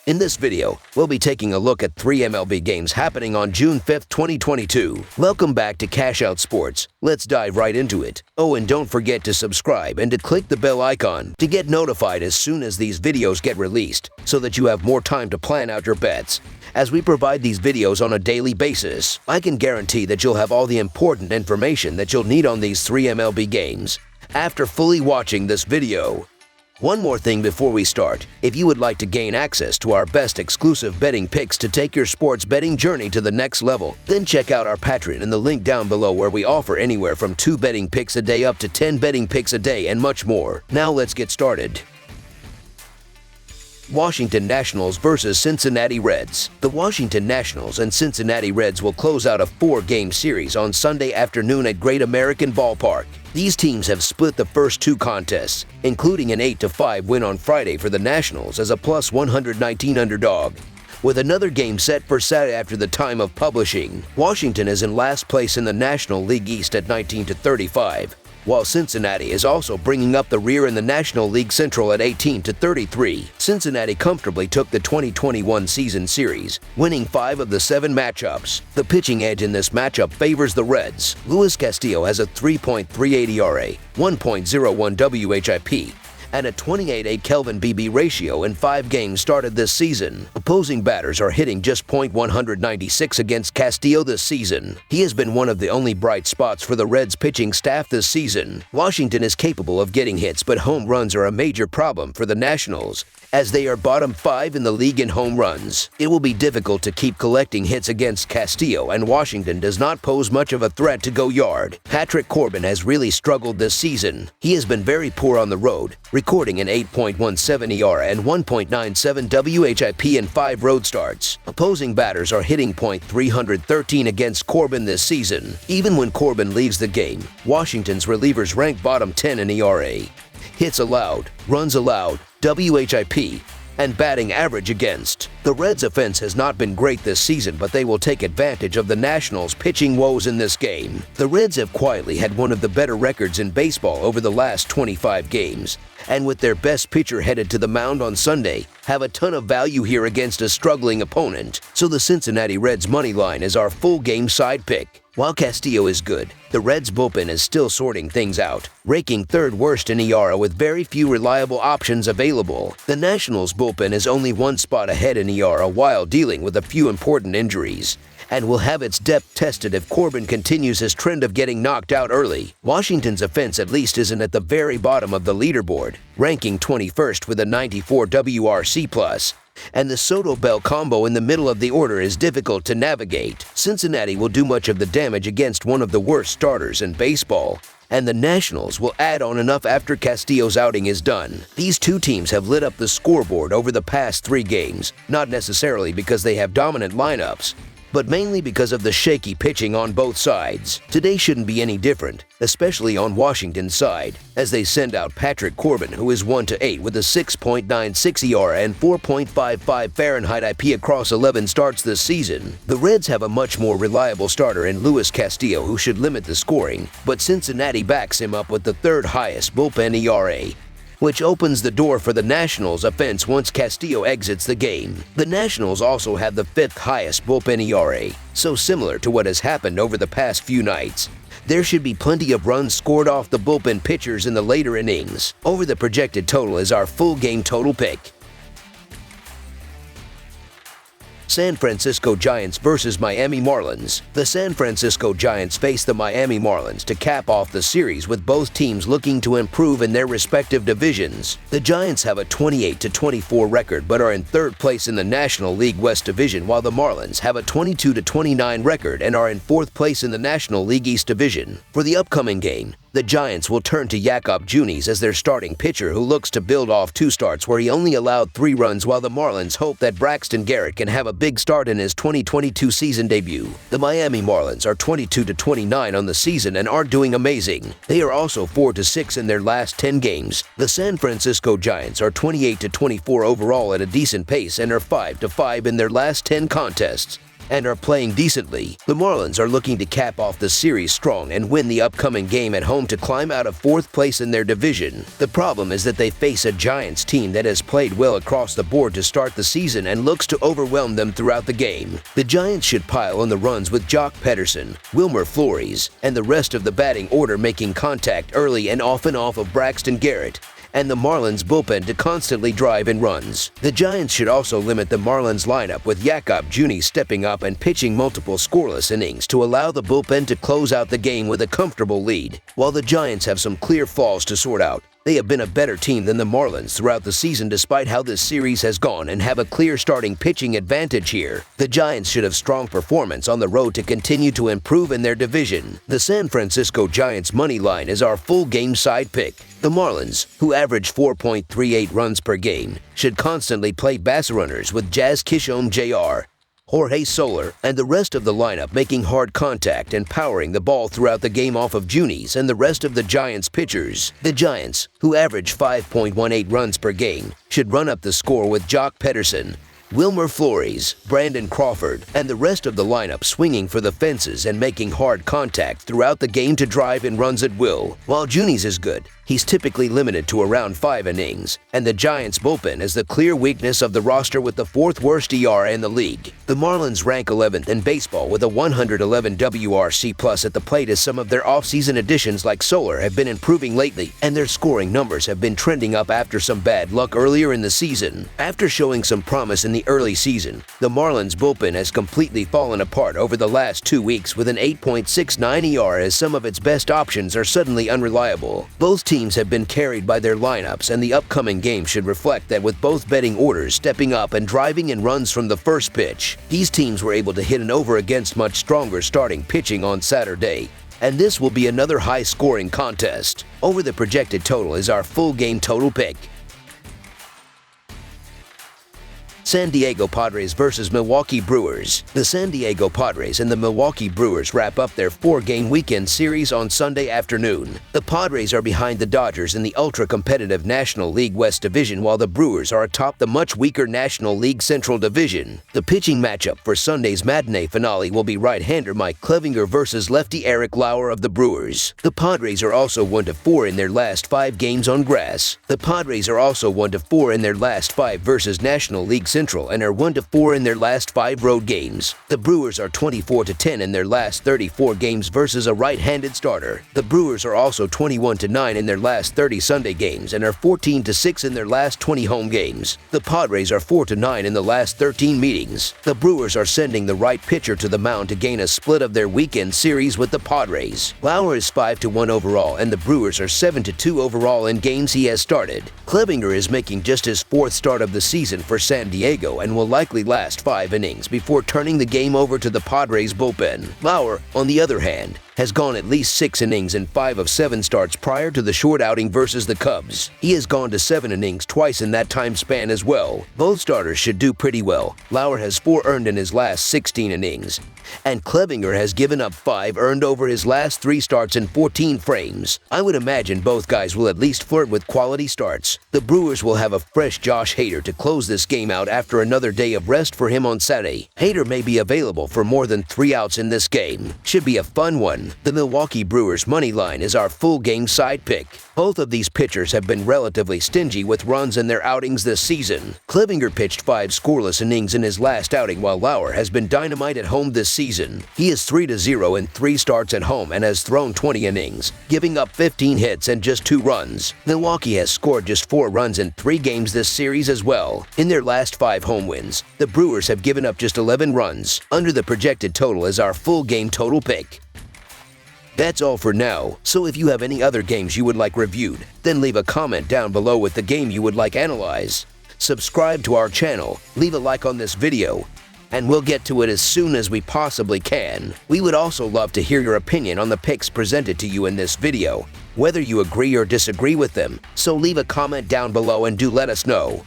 In this video, we'll be taking a look at 3 MLB games happening on June 5th, 2022. Welcome back to Cash Out Sports. Let's dive right into it. Oh, and don't forget to subscribe and to click the bell icon to get notified as soon as these videos get released so that you have more time to plan out your bets. As we provide these videos on a daily basis, I can guarantee that you'll have all the important information that you'll need on these 3 MLB games after fully watching this video. One more thing before we start. If you would like to gain access to our best exclusive betting picks to take your sports betting journey to the next level, then check out our Patreon in the link down below, where we offer anywhere from 2 betting picks a day up to 10 betting picks a day and much more. Now let's get started. Washington Nationals versus Cincinnati Reds. The Washington Nationals and Cincinnati Reds will close out a 4-game series on Sunday afternoon at Great American Ballpark. These teams have split the first 2 contests, including an 8-5 win on Friday for the Nationals as a plus 119 underdog. With another game set for Saturday after the time of publishing, Washington is in last place in the National League East at 19-35. While Cincinnati is also bringing up the rear in the National League Central at 18-33. Cincinnati comfortably took the 2021 season series, winning 5 of the 7 matchups. The pitching edge in this matchup favors the Reds. Luis Castillo has a 3.38 ERA, 1.01 WHIP, and a 28.8 Kelvin BB ratio in 5 games started this season. Opposing batters are hitting just .196 against Castillo this season. He has been one of the only bright spots for the Reds pitching staff this season. Washington is capable of getting hits, but home runs are a major problem for the Nationals, as they are bottom 5 in the league in home runs. It will be difficult to keep collecting hits against Castillo, and Washington does not pose much of a threat to go yard. Patrick Corbin has really struggled this season. He has been very poor on the road, recording an 8.17 ERA and 1.97 WHIP in 5 road starts. Opposing batters are hitting .313 against Corbin this season. Even when Corbin leaves the game, Washington's relievers rank bottom 10 in ERA, hits allowed, runs allowed, WHIP, and batting average against. The Reds' offense has not been great this season, but they will take advantage of the Nationals' pitching woes in this game. The Reds have quietly had one of the better records in baseball over the last 25 games, and with their best pitcher headed to the mound on Sunday, have a ton of value here against a struggling opponent. So the Cincinnati Reds money line is our full game side pick. While Castillo is good, the Reds' bullpen is still sorting things out, ranking 3rd worst in ERA with very few reliable options available. The Nationals' bullpen is only 1 spot ahead in ERA while dealing with a few important injuries, and will have its depth tested if Corbin continues his trend of getting knocked out early. Washington's offense at least isn't at the very bottom of the leaderboard, ranking 21st with a 94 WRC+. And the Soto-Bell combo in the middle of the order is difficult to navigate. Cincinnati will do much of the damage against one of the worst starters in baseball, and the Nationals will add on enough after Castillo's outing is done. These 2 teams have lit up the scoreboard over the past 3 games, not necessarily because they have dominant lineups, but mainly because of the shaky pitching on both sides. Today shouldn't be any different, especially on Washington's side, as they send out Patrick Corbin, who is 1-8 with a 6.96 ERA and 4.55 Fahrenheit IP across 11 starts this season. The Reds have a much more reliable starter in Luis Castillo, who should limit the scoring, but Cincinnati backs him up with the 3rd highest bullpen ERA, which opens the door for the Nationals' offense once Castillo exits the game. The Nationals also have the 5th highest bullpen ERA, so similar to what has happened over the past few nights, there should be plenty of runs scored off the bullpen pitchers in the later innings. Over the projected total is our full game total pick. San Francisco Giants versus Miami Marlins. The San Francisco Giants face the Miami Marlins to cap off the series, with both teams looking to improve in their respective divisions. The Giants have a 28-24 record but are in 3rd place in the National League West Division, while the Marlins have a 22-29 record and are in 4th place in the National League East Division. For the upcoming game, the Giants will turn to Jakob Junis as their starting pitcher, who looks to build off 2 starts where he only allowed 3 runs, while the Marlins hope that Braxton Garrett can have a big start in his 2022 season debut. The Miami Marlins are 22-29 on the season and aren't doing amazing. They are also 4-6 in their last 10 games. The San Francisco Giants are 28-24 overall at a decent pace and are 5-5 in their last 10 contests. and are playing decently. The Marlins are looking to cap off the series strong and win the upcoming game at home to climb out of fourth place in their division. The problem is that they face a Giants team that has played well across the board to start the season and looks to overwhelm them throughout the game. The Giants should pile on the runs with Jock Pederson, Wilmer Flores, and the rest of the batting order making contact early and often off of Braxton Garrett, and the Marlins bullpen to constantly drive in runs. The Giants should also limit the Marlins lineup with Jakob Juni stepping up and pitching multiple scoreless innings to allow the bullpen to close out the game with a comfortable lead. While the Giants have some clear flaws to sort out, they have been a better team than the Marlins throughout the season despite how this series has gone and have a clear starting pitching advantage here. The Giants should have strong performance on the road to continue to improve in their division. The San Francisco Giants money line is our full game side pick. The Marlins, who average 4.38 runs per game, should constantly play base runners with Jazz Kishon Jr., Jorge Soler, and the rest of the lineup making hard contact and powering the ball throughout the game off of Juni's and the rest of the Giants pitchers. The Giants, who average 5.18 runs per game, should run up the score with Jock Pederson, Wilmer Flores, Brandon Crawford, and the rest of the lineup swinging for the fences and making hard contact throughout the game to drive in runs at will. While Juni's is good, he's typically limited to around 5 innings, and the Giants' bullpen is the clear weakness of the roster with the 4th worst ERA in the league. The Marlins rank 11th in baseball with a 111 WRC+ at the plate as some of their offseason additions like Soler have been improving lately, and their scoring numbers have been trending up after some bad luck earlier in the season. After showing some promise in the early season, the Marlins' bullpen has completely fallen apart over the last 2 weeks with an 8.69 ERA as some of its best options are suddenly unreliable. Both teams have been carried by their lineups, and the upcoming game should reflect that with both betting orders stepping up and driving in runs from the first pitch. These teams were able to hit an over against much stronger starting pitching on Saturday, and this will be another high-scoring contest. Over the projected total is our full game total pick. San Diego Padres versus Milwaukee Brewers. The San Diego Padres and the Milwaukee Brewers wrap up their 4-game weekend series on Sunday afternoon. The Padres are behind the Dodgers in the ultra-competitive National League West Division, while the Brewers are atop the much weaker National League Central Division. The pitching matchup for Sunday's matinee finale will be right-hander Mike Clevinger versus lefty Eric Lauer of the Brewers. The Padres are also 1-4 in their last 5 games on grass. The Padres are also 1-4 in their last 5 versus National League Central and are 1-4 in their last 5 road games. The Brewers are 24-10 in their last 34 games versus a right-handed starter. The Brewers are also 21-9 in their last 30 Sunday games and are 14-6 in their last 20 home games. The Padres are 4-9 in the last 13 meetings. The Brewers are sending the right pitcher to the mound to gain a split of their weekend series with the Padres. Lauer is 5-1 overall, and the Brewers are 7-2 overall in games he has started. Clevinger is making just his 4th start of the season for San Diego and will likely last 5 innings before turning the game over to the Padres bullpen. Lauer, on the other hand, has gone at least 6 innings in 5 of 7 starts prior to the short outing versus the Cubs. He has gone to 7 innings twice in that time span as well. Both starters should do pretty well. Lauer has 4 earned in his last 16 innings, and Clevinger has given up 5 earned over his last 3 starts in 14 frames. I would imagine both guys will at least flirt with quality starts. The Brewers will have a fresh Josh Hader to close this game out after another day of rest for him on Saturday. Hader may be available for more than 3 outs in this game. Should be a fun one. The Milwaukee Brewers money line is our full game side pick. Both of these pitchers have been relatively stingy with runs in their outings this season. Clevinger pitched 5 scoreless innings in his last outing, while Lauer has been dynamite at home this season. He is 3-0 in 3 starts at home and has thrown 20 innings, giving up 15 hits and just 2 runs. Milwaukee has scored just 4 runs in 3 games this series as well. In their last 5 home wins, the Brewers have given up just 11 runs. Under the projected total is our full game total pick. That's all for now, so if you have any other games you would like reviewed, then leave a comment down below with the game you would like analyzed. Subscribe to our channel, leave a like on this video, and we'll get to it as soon as we possibly can. We would also love to hear your opinion on the picks presented to you in this video, whether you agree or disagree with them, so leave a comment down below and do let us know.